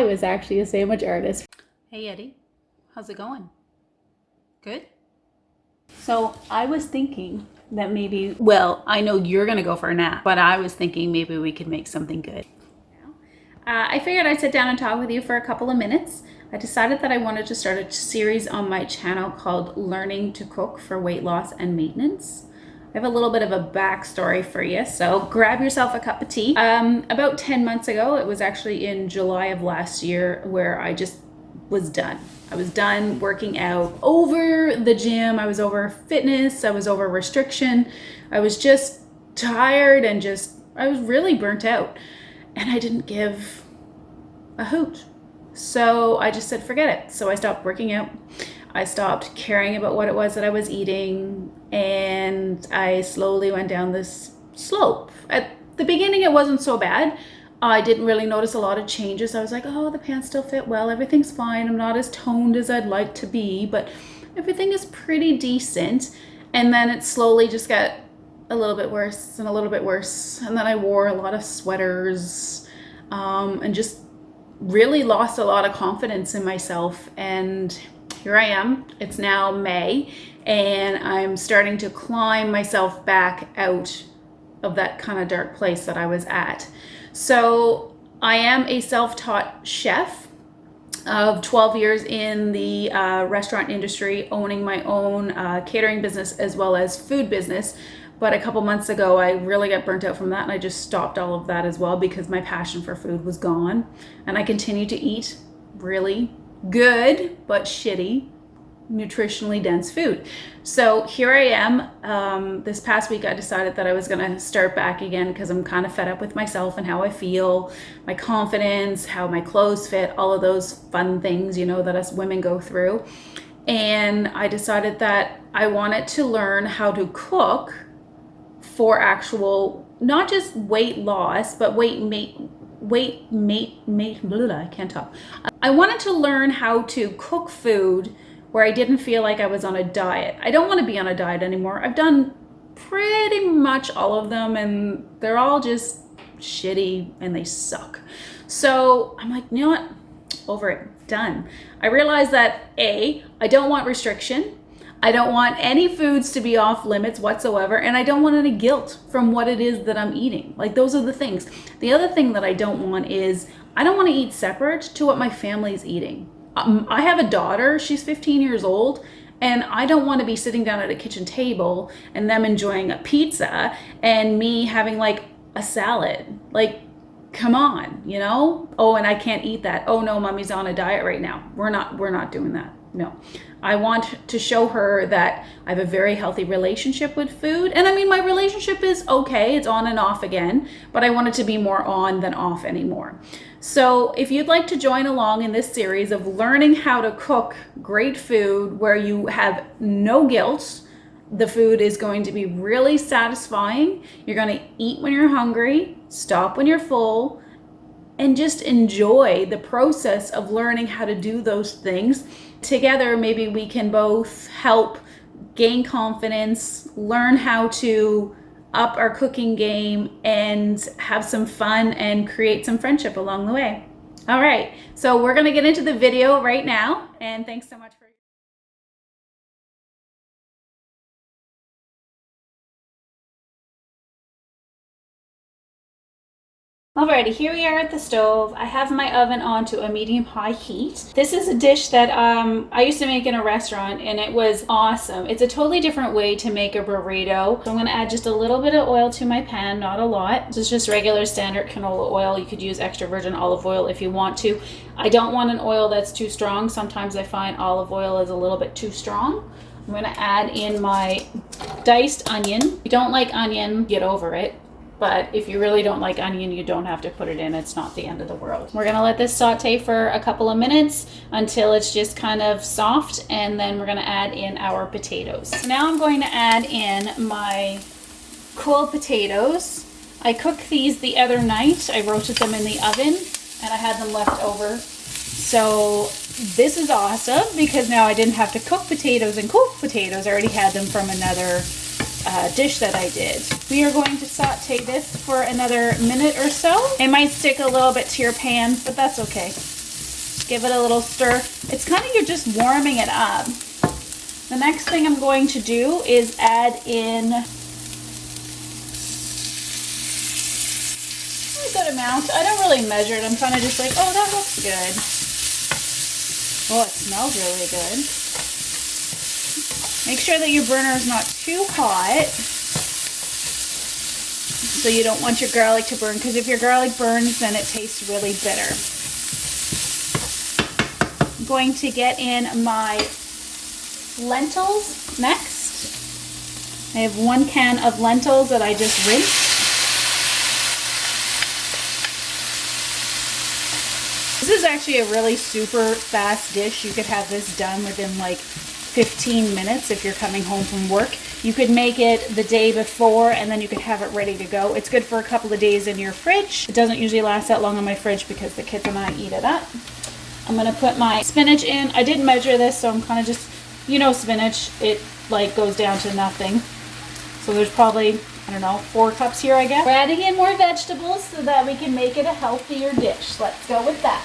I was actually a sandwich artist. Hey Eddie, how's it going? Good? So I was thinking that maybe, well, I know you're gonna go for a nap, but I was thinking maybe we could make something good. I figured I'd sit down and talk with you for a couple of minutes. I decided that I wanted to start a series on my channel called Learning to Cook for Weight Loss and Maintenance. I have a little bit of a backstory for you, so grab yourself a cup of tea. About 10 months ago, it was actually in July of last year, where I just was done. I was done working out, over the gym, I was over fitness, I was over restriction. I was just tired and I was really burnt out. And I didn't give a hoot. So I just said, forget it. So I stopped working out. I stopped caring about what it was that I was eating. And I slowly went down this slope. At the beginning, it wasn't so bad. I didn't really notice a lot of changes. I was like, oh, the pants still fit well. Everything's fine. I'm not as toned as I'd like to be, but everything is pretty decent. And then it slowly just got a little bit worse and a little bit worse. And then I wore a lot of sweaters and just really lost a lot of confidence in myself. And here I am. It's now May, and I'm starting to climb myself back out of that kind of dark place that I was at. So I am a self-taught chef of 12 years in the restaurant industry, owning my own catering business as well as food business. But a couple months ago, I really got burnt out from that, and I just stopped all of that as well because my passion for food was gone. And I continue to eat really good, but shitty, nutritionally dense food. So here I am. This past week, I decided that I was going to start back again because I'm kind of fed up with myself and how I feel, my confidence, how my clothes fit, all of those fun things, you know, that us women go through. And I decided that I wanted to learn how to cook for actual, not just weight loss, but I can't talk. I wanted to learn how to cook food where I didn't feel like I was on a diet. I don't want to be on a diet anymore. I've done pretty much all of them, and they're all just shitty and they suck. So I'm like, you know what? Over it, done. I realized that I don't want restriction. I don't want any foods to be off limits whatsoever, and I don't want any guilt from what it is that I'm eating. Like, those are the things. The other thing that I don't want is, I don't want to eat separate to what my family's eating. I have a daughter, she's 15 years old, and I don't want to be sitting down at a kitchen table and them enjoying a pizza and me having like a salad. Like, come on, you know? Oh, and I can't eat that. Oh no, mommy's on a diet right now. We're not doing that. No. I want to show her that I have a very healthy relationship with food. And I mean, my relationship is okay. It's on and off again, but I want it to be more on than off anymore. So if you'd like to join along in this series of learning how to cook great food where you have no guilt, the food is going to be really satisfying. You're going to eat when you're hungry, stop when you're full, and just enjoy the process of learning how to do those things. Together, maybe we can both help gain confidence, learn how to up our cooking game, and have some fun and create some friendship along the way. All right, so we're gonna get into the video right now, and thanks so much for Alrighty, here we are at the stove. I have my oven on to a medium-high heat. This is a dish that I used to make in a restaurant, and it was awesome. It's a totally different way to make a burrito. So I'm gonna add just a little bit of oil to my pan, not a lot. This is just regular standard canola oil. You could use extra virgin olive oil if you want to. I don't want an oil that's too strong. Sometimes I find olive oil is a little bit too strong. I'm gonna add in my diced onion. If you don't like onion, get over it. But if you really don't like onion, you don't have to put it in. It's not the end of the world. We're gonna let this saute for a couple of minutes until it's just kind of soft, and then we're gonna add in our potatoes. So now I'm going to add in my cold potatoes. I cooked these the other night. I roasted them in the oven, and I had them left over. So this is awesome because now I didn't have to cook potatoes and cook potatoes. I already had them from another dish that I did. We are going to saute this for another minute or so. It might stick a little bit to your pan, but that's okay. Give it a little stir. It's kind of, you're just warming it up. The next thing I'm going to do is add in a good amount. I don't really measure it. I'm kind of just like, oh, that looks good. Oh, it smells really good. Make sure that your burner is not too hot. So you don't want your garlic to burn, because if your garlic burns, then it tastes really bitter. I'm going to get in my lentils next. I have 1 can of lentils that I just rinsed. This is actually a really super fast dish. You could have this done within like 15 minutes if you're coming home from work. You could make it the day before and then you could have it ready to go. It's good for a couple of days in your fridge. It doesn't usually last that long in my fridge because the kids and I eat it up. I'm gonna put my spinach in. I didn't measure this, so I'm kind of just, you know, spinach, it like goes down to nothing. So there's probably, I don't know, 4 cups here, I guess. We're adding in more vegetables so that we can make it a healthier dish. Let's go with that.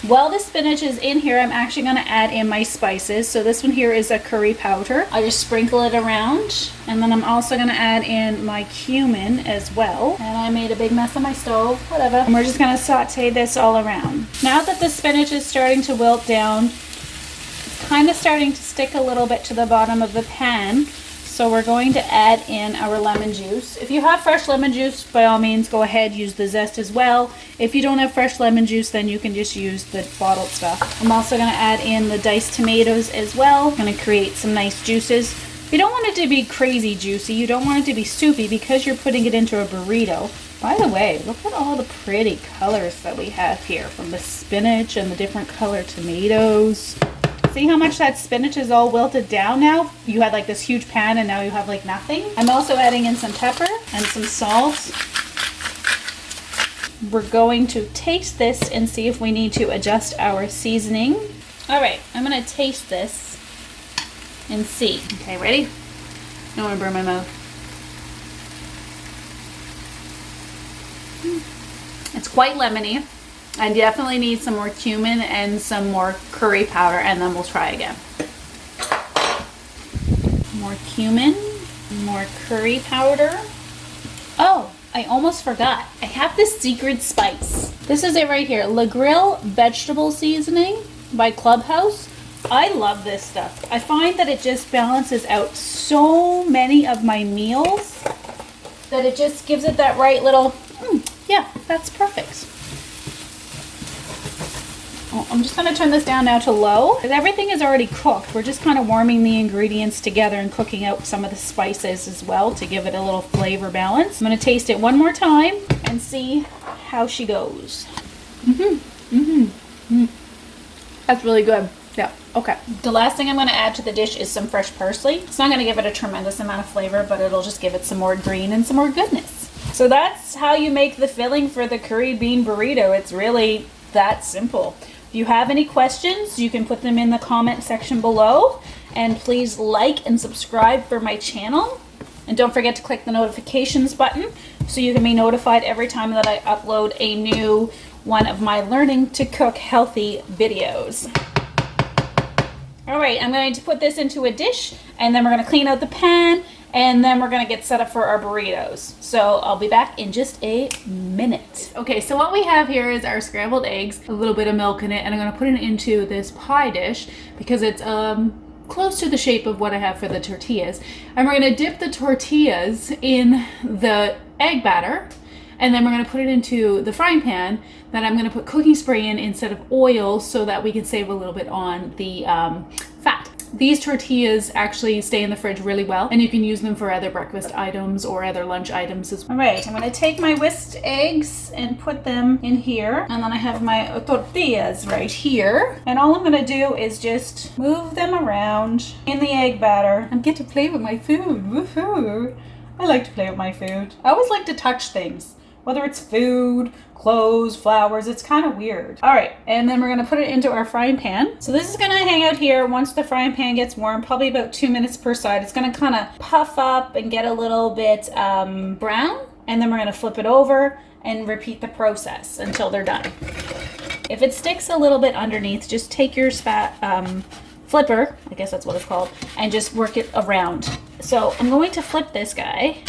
While the spinach is in here, I'm actually going to add in my spices. So this one here is a curry powder. I just sprinkle it around. And then I'm also going to add in my cumin as well. And I made a big mess on my stove, whatever. And we're just going to saute this all around. Now that the spinach is starting to wilt down, it's kind of starting to stick a little bit to the bottom of the pan. So we're going to add in our lemon juice. If you have fresh lemon juice, by all means, go ahead, use the zest as well. If you don't have fresh lemon juice, then you can just use the bottled stuff. I'm also gonna add in the diced tomatoes as well. I'm gonna create some nice juices. You don't want it to be crazy juicy. You don't want it to be soupy because you're putting it into a burrito. By the way, look at all the pretty colors that we have here, from the spinach and the different color tomatoes. See how much that spinach is all wilted down now? You had like this huge pan and now you have like nothing. I'm also adding in some pepper and some salt. We're going to taste this and see if we need to adjust our seasoning. All right, I'm gonna taste this and see. Okay, ready? I don't wanna burn my mouth. It's quite lemony. I definitely need some more cumin and some more curry powder, and then we'll try again. More cumin, more curry powder. Oh, I almost forgot. I have this secret spice. This is it right here. La Grill Vegetable Seasoning by Clubhouse. I love this stuff. I find that it just balances out so many of my meals that it just gives it that right little, yeah, that's perfect. I'm just going to turn this down now to low because everything is already cooked. We're just kind of warming the ingredients together and cooking out some of the spices as well to give it a little flavor balance. I'm going to taste it one more time and see how she goes. That's really good. Yeah, okay. The last thing I'm going to add to the dish is some fresh parsley. It's not going to give it a tremendous amount of flavor, but it'll just give it some more green and some more goodness. So that's how you make the filling for the curry bean burrito. It's really that simple. If you have any questions, you can put them in the comment section below, and please like and subscribe for my channel, and don't forget to click the notifications button so you can be notified every time that I upload a new one of my learning to cook healthy videos. All right, I'm going to put this into a dish, and then we're going to clean out the pan, and then we're gonna get set up for our burritos. So I'll be back in just a minute. Okay, so what we have here is our scrambled eggs, a little bit of milk in it, and I'm gonna put it into this pie dish because it's close to the shape of what I have for the tortillas. And we're gonna dip the tortillas in the egg batter, and then we're gonna put it into the frying pan that I'm gonna put cooking spray in instead of oil so that we can save a little bit on the fat. These tortillas actually stay in the fridge really well, and you can use them for other breakfast items or other lunch items as well. All right, I'm gonna take my whisked eggs and put them in here, and then I have my tortillas right here. And all I'm gonna do is just move them around in the egg batter and get to play with my food. Woohoo! I like to play with my food. I always like to touch things, whether it's food, clothes, flowers. It's kind of weird. All right, and then we're gonna put it into our frying pan. So this is gonna hang out here once the frying pan gets warm, probably about 2 minutes per side. It's gonna kind of puff up and get a little bit brown, and then we're gonna flip it over and repeat the process until they're done. If it sticks a little bit underneath, just take your flipper, I guess that's what it's called, and just work it around. So I'm going to flip this guy,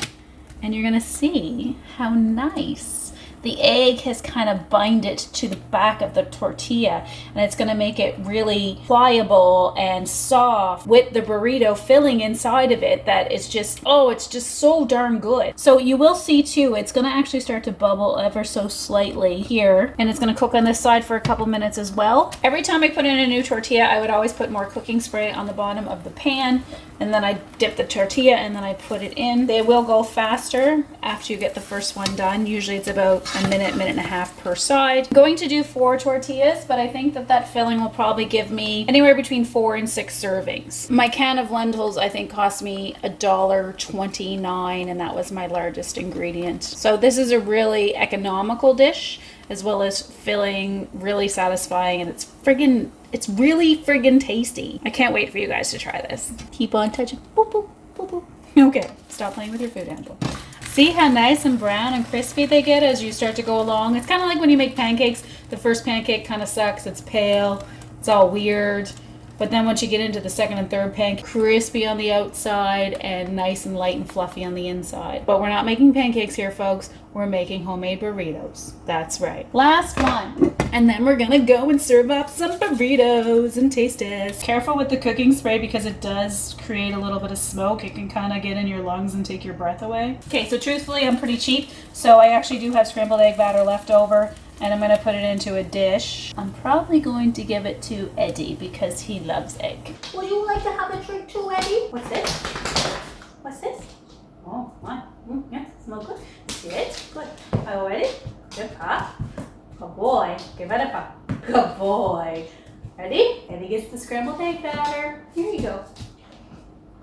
and you're gonna see how nice the egg has kind of binded to the back of the tortilla, and it's gonna make it really pliable and soft with the burrito filling inside of it that is just, oh, it's just so darn good. So you will see too, it's gonna actually start to bubble ever so slightly here, and it's gonna cook on this side for a couple minutes as well. Every time I put in a new tortilla, I would always put more cooking spray on the bottom of the pan, and then I dip the tortilla and then I put it in. They will go faster after you get the first one done. Usually it's about a minute and a half per side. I'm going to do 4 tortillas, but I think that filling will probably give me anywhere between 4 and 6 servings. My can of lentils I think cost me $1.29, and that was my largest ingredient. So this is a really economical dish, as well as filling, really satisfying, and it's really friggin' tasty. I can't wait for you guys to try this. Keep on touching. Boop, boop, boop, boop. Okay, stop playing with your food, Angela. See how nice and brown and crispy they get as you start to go along? It's kind of like when you make pancakes. The first pancake kind of sucks. It's pale. It's all weird. But then once you get into the second and third pancake, crispy on the outside and nice and light and fluffy on the inside. But we're not making pancakes here, folks. We're making homemade burritos. That's right. Last one. And then we're gonna go and serve up some burritos and taste test. Careful with the cooking spray because it does create a little bit of smoke. It can kind of get in your lungs and take your breath away. Okay, so truthfully, I'm pretty cheap. So I actually do have scrambled egg batter left over, and I'm gonna put it into a dish. I'm probably going to give it to Eddie because he loves egg. Would you like to have a drink too, Eddie? What's this? What's this? Oh, what? Yes, smell good. Good, good. Oh, Eddie? Good pop. Good boy. Give it a pop. Good boy. Ready? Eddie gets the scrambled egg batter. Here you go.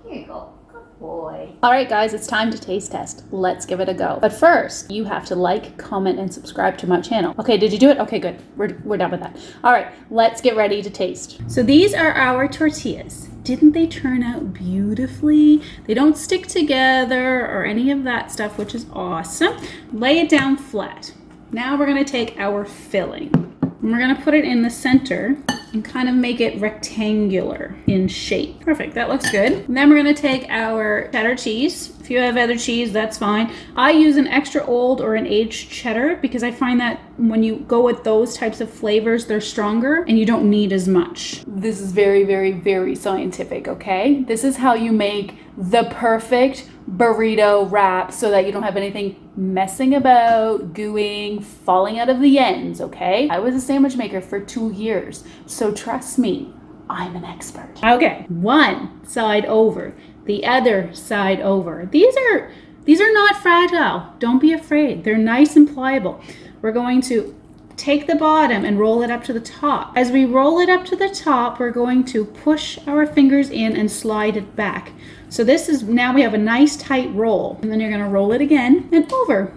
Here you go. Good boy. All right, guys, it's time to taste test. Let's give it a go. But first, you have to like, comment, and subscribe to my channel. Okay, did you do it? Okay, good. We're done with that. All right, let's get ready to taste. So these are our tortillas. Didn't they turn out beautifully? They don't stick together or any of that stuff, which is awesome. Lay it down flat. Now we're gonna take our filling, and we're gonna put it in the center and kind of make it rectangular in shape. Perfect, that looks good. And then we're gonna take our cheddar cheese. If you have other cheese, that's fine. I use an extra old or an aged cheddar because I find that when you go with those types of flavors, they're stronger and you don't need as much. This is very, very, very scientific, okay? This is how you make the perfect burrito wrap so that you don't have anything messing about, gooing, falling out of the ends, okay? I was a sandwich maker for 2 years, so trust me, I'm an expert. Okay, one side over, the other side over. These are not fragile. Don't be afraid. They're nice and pliable. We're going to take the bottom and roll it up to the top. As we roll it up to the top, we're going to push our fingers in and slide it back. So this is, now we have a nice tight roll. And then you're gonna roll it again and over.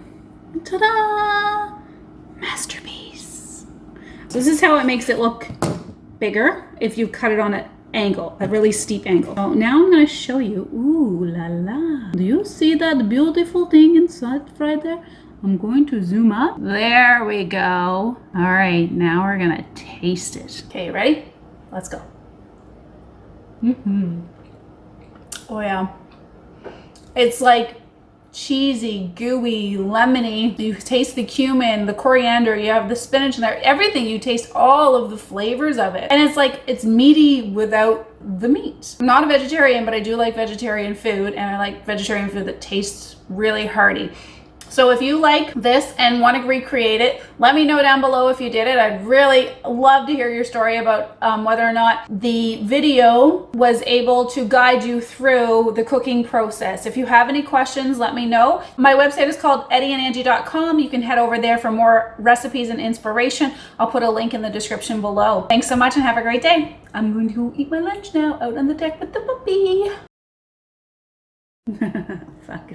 Ta-da! Masterpiece. So this is how it makes it look bigger if you cut it on an angle, a really steep angle. So now I'm gonna show you, ooh la la. Do you see that beautiful thing inside right there? I'm going to zoom up. There we go. All right, now we're gonna taste it. Okay, ready? Let's go. Oh yeah. It's like cheesy, gooey, lemony. You taste the cumin, the coriander, you have the spinach in there, everything. You taste all of the flavors of it. And it's like, it's meaty without the meat. I'm not a vegetarian, but I do like vegetarian food, and I like vegetarian food that tastes really hearty. So if you like this and want to recreate it, let me know down below if you did it. I'd really love to hear your story about whether or not the video was able to guide you through the cooking process. If you have any questions, let me know. My website is called eddieandangie.com. You can head over there for more recipes and inspiration. I'll put a link in the description below. Thanks so much and have a great day. I'm going to eat my lunch now out on the deck with the puppy. Fuck.